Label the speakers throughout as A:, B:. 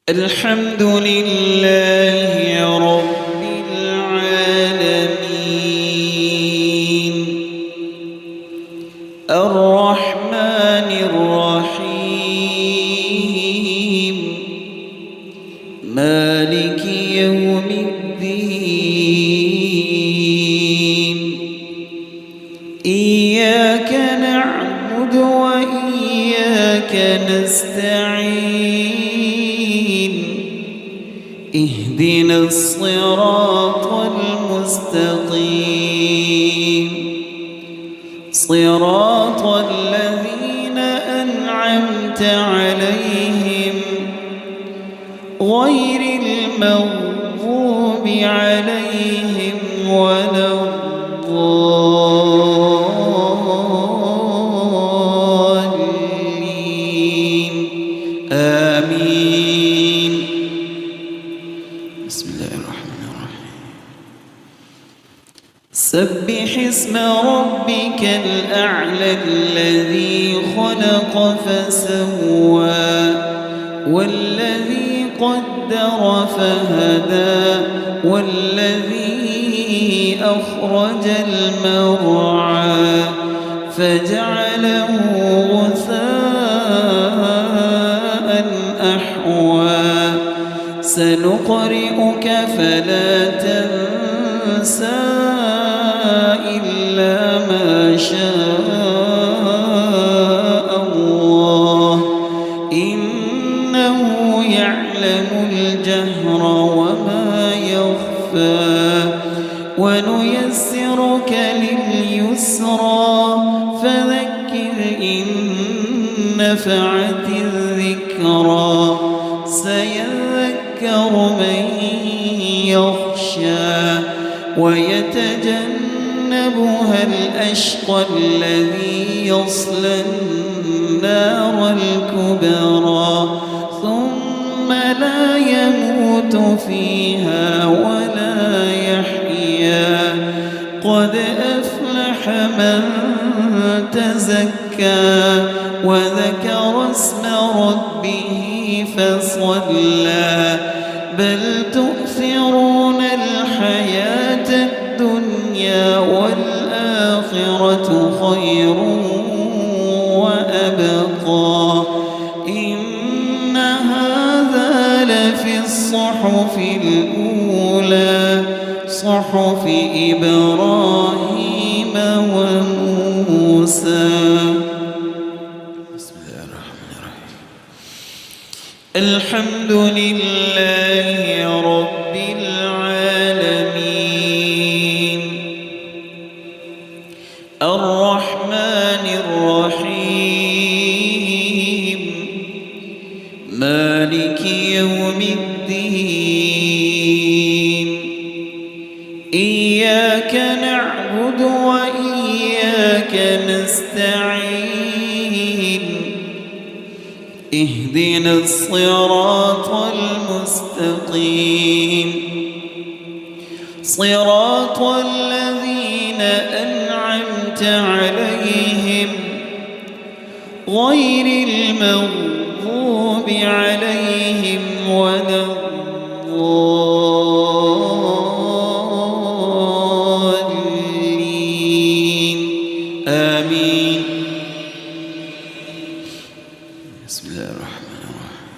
A: الحمد لله رب العالمين الرحمن الرحيم مالك يوم الدين إياك نعبد وإياك نستعين اهدنا الصراط المستقيم صراط الذين أنعمت عليهم غير المغضوب عليهم ولا الضالين آمين. بسم الله الرحمن الرحيم. سبح اسم ربك الأعلى الذي خلق فسوى والذي قدر فهدى والذي أخرج المرعى فجعله غثاء أحوى سنقرئك فلا تنسى إلا ما شاء الله إنه يعلم الجهر وما يخفى ونيسرك لليسرى فذكر إن نفعت الذكرى سيذكر من يخشى ويتجنبها الأشقى الذي يصلى النار الكبرى ثم لا يموت فيها ولا يحيا قد أفلح من تزكى وذكر اسم ربه فصلى بل تؤثرون الحياة الدنيا والآخرة خير وأبقى إن هذا لفي الصحف الأولى صحف إبراهيم وموسى. بسم الله الرحمن الرحيم. الحمد لله رب العالمين الرحمن الرحيم مالك يوم الدين إياك نعبد وإياك نستعين اهدنا الصراط المستقيم صراط الذين أنعمت عليهم غير المغضوب عليهم ولا الضالين آمين. بسم الله الرحمن الرحيم.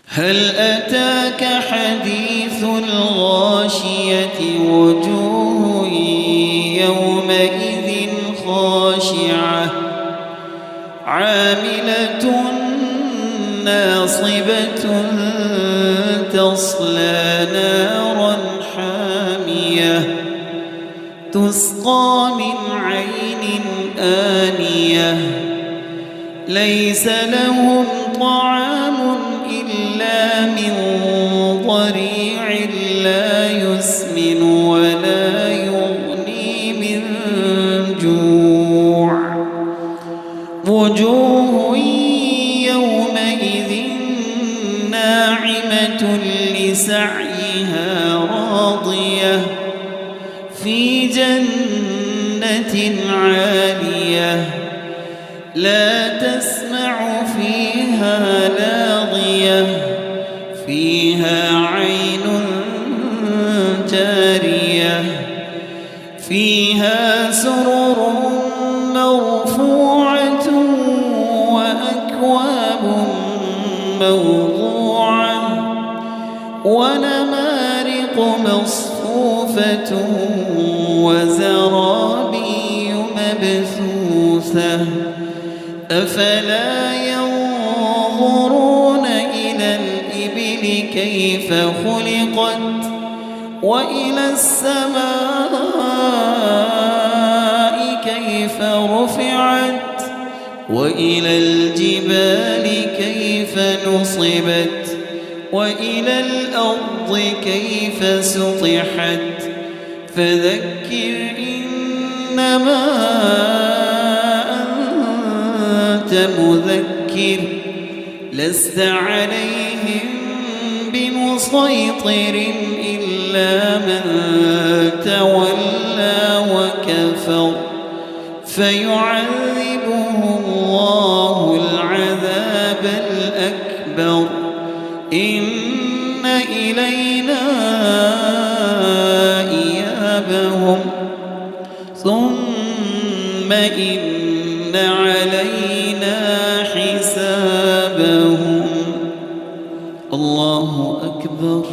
A: هل أتاك حديث الغاشية وجوه يومئذ خاشعة عاملة ناصبة تصلى نارا حامية تسقى من عين آنية ليس لهم طعام إلا من ضريع لا يسمن ولا يغني من جوع وجوه يومئذ ناعمة لسعيها راضية في جنة عالية لا تسمع فيها لاغية موضوعة ونمارق مصفوفة وزرابي مبثوثة أفلا ينظرون إلى الإبل كيف خلقت وإلى السماء كيف رفعت وإلى الجبال كيف نصبت وإلى الأرض كيف سطحت فذكر إنما أنت مذكر لست عليهم بمسيطر إلا من تولى وكفر فيعذبه الله العذاب الأكبر إن إلينا إيابهم ثم إن علينا حسابهم الله أكبر.